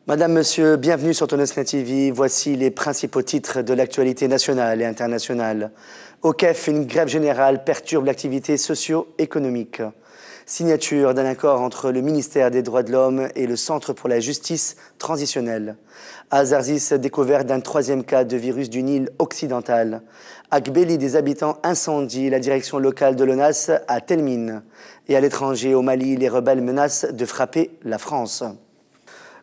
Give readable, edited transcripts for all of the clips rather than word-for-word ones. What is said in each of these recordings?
Madame, Monsieur, bienvenue sur Tonosna TV. Voici les principaux titres de l'actualité nationale et internationale. Au CAF, une grève générale perturbe l'activité socio-économique. Signature d'un accord entre le ministère des Droits de l'Homme et le Centre pour la justice transitionnelle. À Zarzis, découverte d'un troisième cas de virus du Nil occidental. À Gbeli, des habitants incendient la direction locale de l'ONAS à Telmine. Et à l'étranger, au Mali, les rebelles menacent de frapper la France.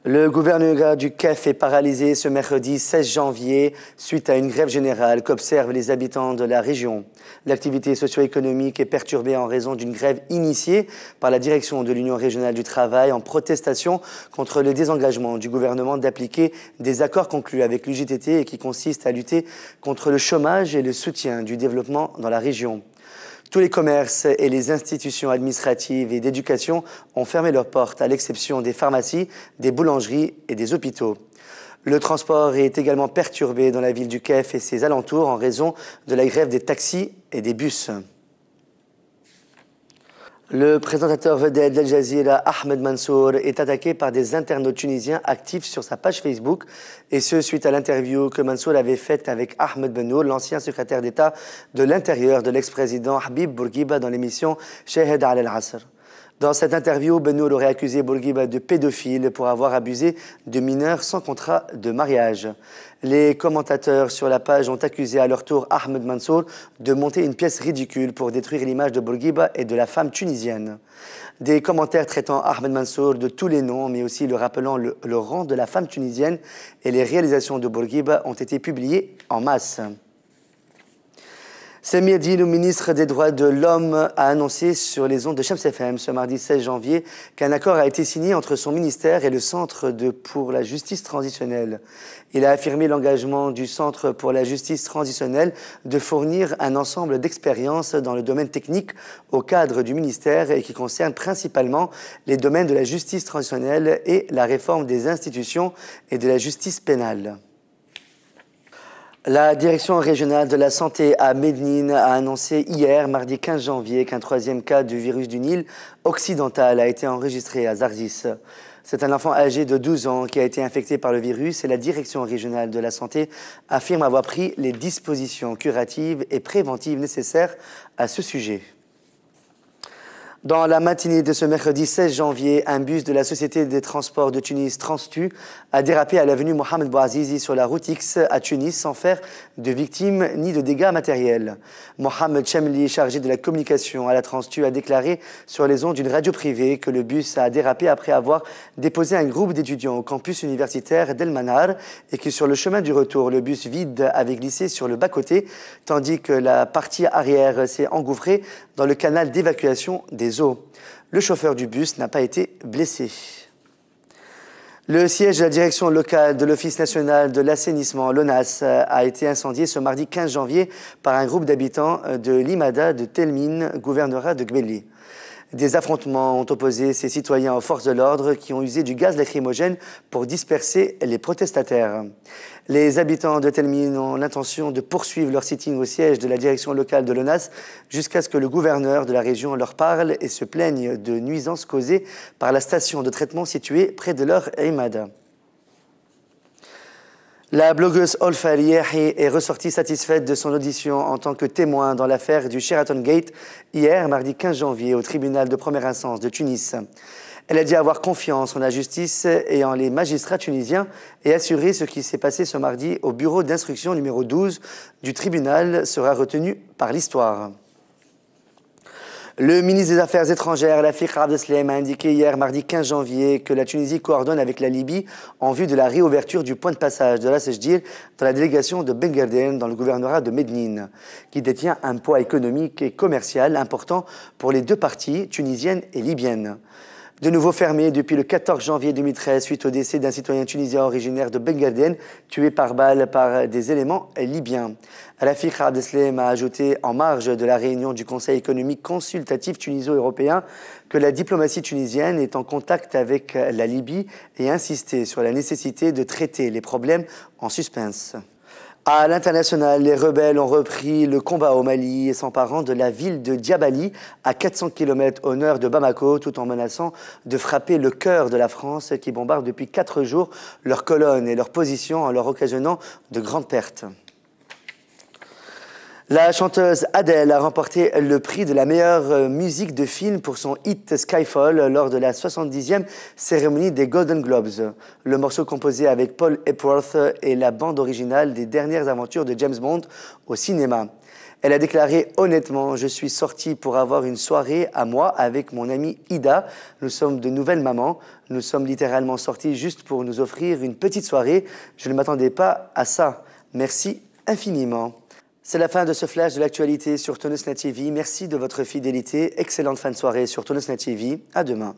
Le gouvernement du CAF est paralysé ce mercredi 16 janvier suite à une grève générale qu'observent les habitants de la région. L'activité socio-économique est perturbée en raison d'une grève initiée par la direction de l'Union régionale du travail en protestation contre le désengagement du gouvernement d'appliquer des accords conclus avec l'UJTT et qui consistent à lutter contre le chômage et le soutien du développement dans la région. Tous les commerces et les institutions administratives et d'éducation ont fermé leurs portes, à l'exception des pharmacies, des boulangeries et des hôpitaux. Le transport est également perturbé dans la ville du CAF et ses alentours en raison de la grève des taxis et des bus. Le présentateur vedette d'Al Jazeera, Ahmed Mansour, est attaqué par des internautes tunisiens actifs sur sa page Facebook, et ce suite à l'interview que Mansour avait faite avec Ahmed Bennour, l'ancien secrétaire d'État de l'Intérieur de l'ex-président Habib Bourguiba dans l'émission Shahed al Asr. Dans cette interview, Bennour aurait accusé Bourguiba de pédophile pour avoir abusé de mineurs sans contrat de mariage. Les commentateurs sur la page ont accusé à leur tour Ahmed Mansour de monter une pièce ridicule pour détruire l'image de Bourguiba et de la femme tunisienne. Des commentaires traitant Ahmed Mansour de tous les noms, mais aussi le rappelant le rang de la femme tunisienne et les réalisations de Bourguiba ont été publiés en masse. Sami Adil, le ministre des Droits de l'Homme, a annoncé sur les ondes de Shams FM ce mardi 16 janvier qu'un accord a été signé entre son ministère et le Centre pour la justice transitionnelle. Il a affirmé l'engagement du Centre pour la justice transitionnelle de fournir un ensemble d'expériences dans le domaine technique au cadre du ministère et qui concerne principalement les domaines de la justice transitionnelle et la réforme des institutions et de la justice pénale. La direction régionale de la santé à Médine a annoncé hier, mardi 15 janvier, qu'un troisième cas du virus du Nil occidental a été enregistré à Zarzis. C'est un enfant âgé de 12 ans qui a été infecté par le virus et la direction régionale de la santé affirme avoir pris les dispositions curatives et préventives nécessaires à ce sujet. Dans la matinée de ce mercredi 16 janvier, un bus de la Société des transports de Tunis, Transtu, a dérapé à l'avenue Mohamed Bouazizi sur la route X à Tunis sans faire de victimes ni de dégâts matériels. Mohamed Chemli, chargé de la communication à la Transtu, a déclaré sur les ondes d'une radio privée que le bus a dérapé après avoir déposé un groupe d'étudiants au campus universitaire d'El Manar et que sur le chemin du retour, le bus vide avait glissé sur le bas-côté, tandis que la partie arrière s'est engouffrée dans le canal d'évacuation des eaux. Le chauffeur du bus n'a pas été blessé. Le siège de la direction locale de l'Office national de l'assainissement, l'ONAS, a été incendié ce mardi 15 janvier par un groupe d'habitants de l'Imada de Telmine, gouvernorat de Gbeli. Des affrontements ont opposé ces citoyens aux forces de l'ordre qui ont usé du gaz lacrymogène pour disperser les protestataires. Les habitants de Telmine ont l'intention de poursuivre leur sitting au siège de la direction locale de l'ONAS jusqu'à ce que le gouverneur de la région leur parle et se plaigne de nuisances causées par la station de traitement située près de leur Imada. La blogueuse Olfa Riahi est ressortie satisfaite de son audition en tant que témoin dans l'affaire du Sheraton Gate hier, mardi 15 janvier, au tribunal de première instance de Tunis. Elle a dit avoir confiance en la justice et en les magistrats tunisiens et assuré ce qui s'est passé ce mardi au bureau d'instruction numéro 12 du tribunal sera retenu par l'histoire. Le ministre des Affaires étrangères, Rafiq Abdeslam, a indiqué hier, mardi 15 janvier, que la Tunisie coordonne avec la Libye en vue de la réouverture du point de passage de la Sejdir dans la délégation de Ben Gherden dans le gouvernorat de Médine, qui détient un poids économique et commercial important pour les deux parties, tunisiennes et libyennes. De nouveau fermé depuis le 14 janvier 2013 suite au décès d'un citoyen tunisien originaire de Ben Gherden tué par balle par des éléments libyens. Rafiq Abdeslam a ajouté en marge de la réunion du Conseil économique consultatif tuniso-européen que la diplomatie tunisienne est en contact avec la Libye et insisté sur la nécessité de traiter les problèmes en suspens. À l'international, les rebelles ont repris le combat au Mali, s'emparant de la ville de Diabali, à 400 km au nord de Bamako, tout en menaçant de frapper le cœur de la France, qui bombarde depuis 4 jours leurs colonnes et leurs positions, en leur occasionnant de grandes pertes. La chanteuse Adele a remporté le prix de la meilleure musique de film pour son hit Skyfall lors de la 70e cérémonie des Golden Globes. Le morceau composé avec Paul Epworth est la bande originale des dernières aventures de James Bond au cinéma. Elle a déclaré « Honnêtement, je suis sortie pour avoir une soirée à moi avec mon amie Ida. Nous sommes de nouvelles mamans. Nous sommes littéralement sortis juste pour nous offrir une petite soirée. Je ne m'attendais pas à ça. Merci infiniment. » C'est la fin de ce flash de l'actualité sur TonusNet TV. Merci de votre fidélité. Excellente fin de soirée sur TonusNet TV. À demain.